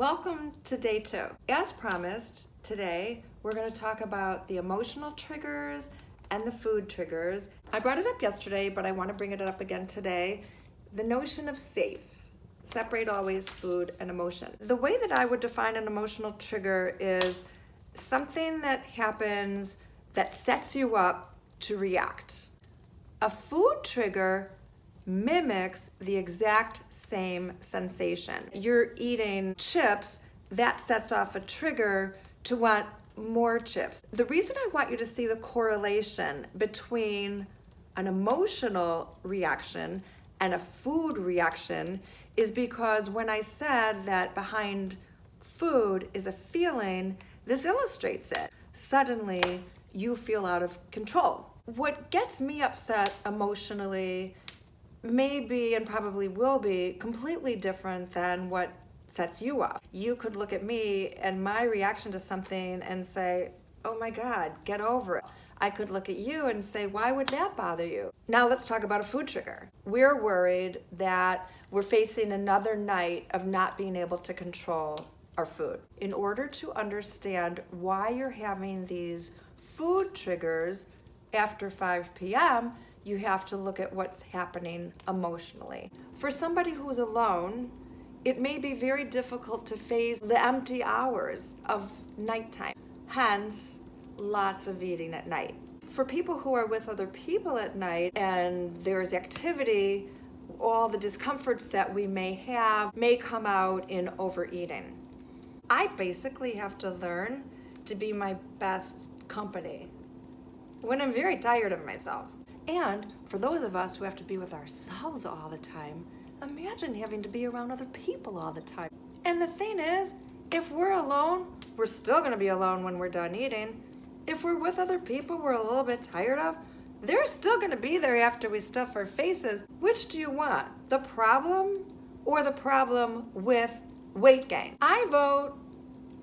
Welcome to day 2. As promised, today we're going to talk about the emotional triggers and the food triggers. I brought it up yesterday, but I want to bring it up again today. The notion of safe. Separate always food and emotion. The way that I would define an emotional trigger is something that happens that sets you up to react. A food trigger mimics the exact same sensation. You're eating chips, that sets off a trigger to want more chips. The reason I want you to see the correlation between an emotional reaction and a food reaction is because when I said that behind food is a feeling, this illustrates it. Suddenly, you feel out of control. What gets me upset emotionally may be and probably will be completely different than what sets you off. You could look at me and my reaction to something and say, oh my God, get over it. I could look at you and say, why would that bother you? Now let's talk about a food trigger. We're worried that we're facing another night of not being able to control our food. In order to understand why you're having these food triggers after 5 p.m., you have to look at what's happening emotionally. For somebody who's alone, it may be very difficult to face the empty hours of nighttime. Hence, lots of eating at night. For people who are with other people at night and there's activity, all the discomforts that we may have may come out in overeating. I basically have to learn to be my best company when I'm very tired of myself. And for those of us who have to be with ourselves all the time, imagine having to be around other people all the time. And the thing is, if we're alone, we're still going to be alone when we're done eating. If we're with other people we're a little bit tired of, they're still going to be there after we stuff our faces. Which do you want? The problem or the problem with weight gain? I vote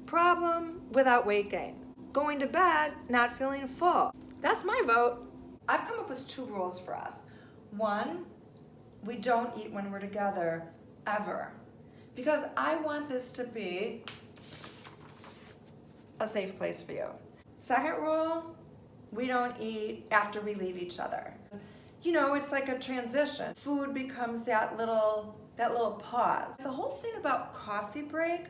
problem without weight gain. Going to bed, not feeling full. That's my vote. I've come up with 2 rules for us. 1, we don't eat when we're together, ever. Because I want this to be a safe place for you. 2nd rule, we don't eat after we leave each other. You know, it's like a transition. Food becomes that little pause. The whole thing about coffee break,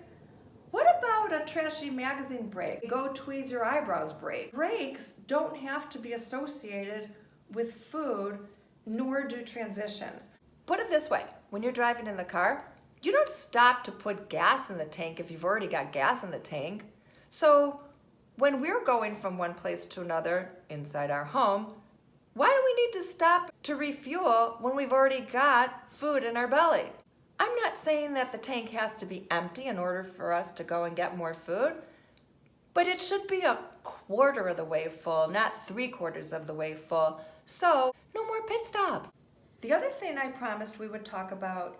what about a trashy magazine break? Go tweeze your eyebrows break. Breaks don't have to be associated with food, nor do transitions. Put it this way, when you're driving in the car, you don't stop to put gas in the tank if you've already got gas in the tank. So when we're going from one place to another inside our home, why do we need to stop to refuel when we've already got food in our belly? I'm not saying that the tank has to be empty in order for us to go and get more food, but it should be a quarter of the way full, not 3/4 of the way full. So no more pit stops. The other thing I promised we would talk about,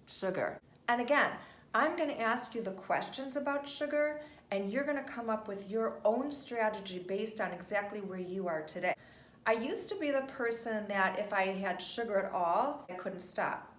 sugar. And again, I'm going to ask you the questions about sugar, and you're going to come up with your own strategy based on exactly where you are today. I used to be the person that if I had sugar at all, I couldn't stop.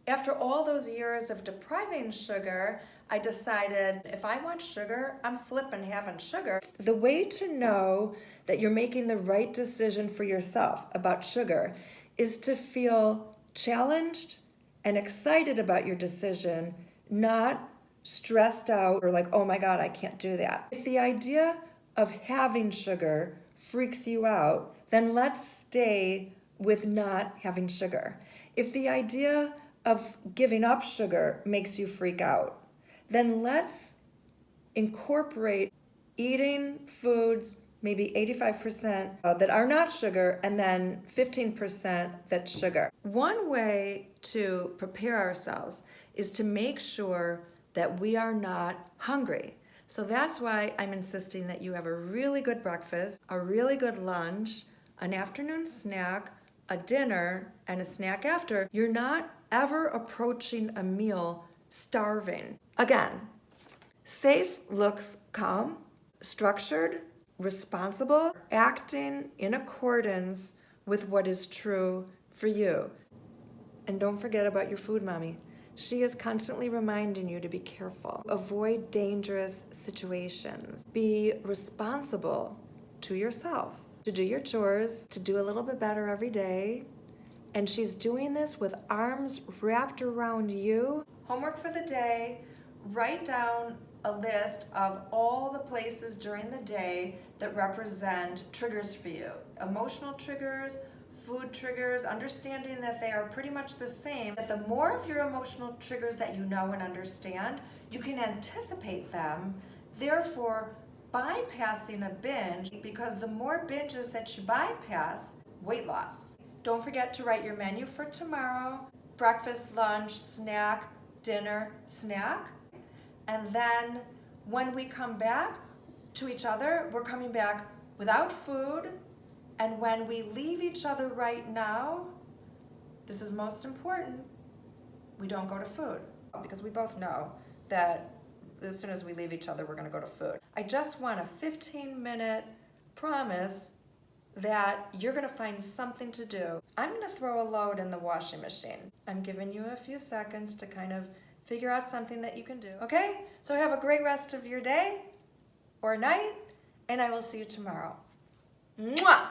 After all those years of depriving sugar, I decided if I want sugar, I'm flipping having sugar. The way to know that you're making the right decision for yourself about sugar is to feel challenged and excited about your decision, not stressed out or like, oh my God, I can't do that. If the idea of having sugar freaks you out, then let's stay with not having sugar. If the idea of giving up sugar makes you freak out, then let's incorporate eating foods, maybe 85% that are not sugar, and then 15% that's sugar. One way to prepare ourselves is to make sure that we are not hungry. So that's why I'm insisting that you have a really good breakfast, a really good lunch, an afternoon snack, a dinner, and a snack after. You're not ever approaching a meal starving. Again, safe looks calm, structured, responsible, acting in accordance with what is true for you. And don't forget about your food mommy. She is constantly reminding you to be careful, avoid dangerous situations, be responsible to yourself, to do your chores, to do a little bit better every day. And she's doing this with arms wrapped around you. Homework for the day, write down a list of all the places during the day that represent triggers for you. Emotional triggers, food triggers, understanding that they are pretty much the same. That the more of your emotional triggers that you know and understand, you can anticipate them, therefore bypassing a binge, because the more binges that you bypass, weight loss. Don't forget to write your menu for tomorrow: breakfast, lunch, snack, dinner, snack. And then when we come back to each other, we're coming back without food. And when we leave each other right now, this is most important, we don't go to food. Because we both know that as soon as we leave each other, we're gonna go to food. I just want a 15-minute promise that you're gonna find something to do. I'm gonna throw a load in the washing machine. I'm giving you a few seconds to kind of figure out something that you can do, okay? So have a great rest of your day or night, and I will see you tomorrow. Mwah!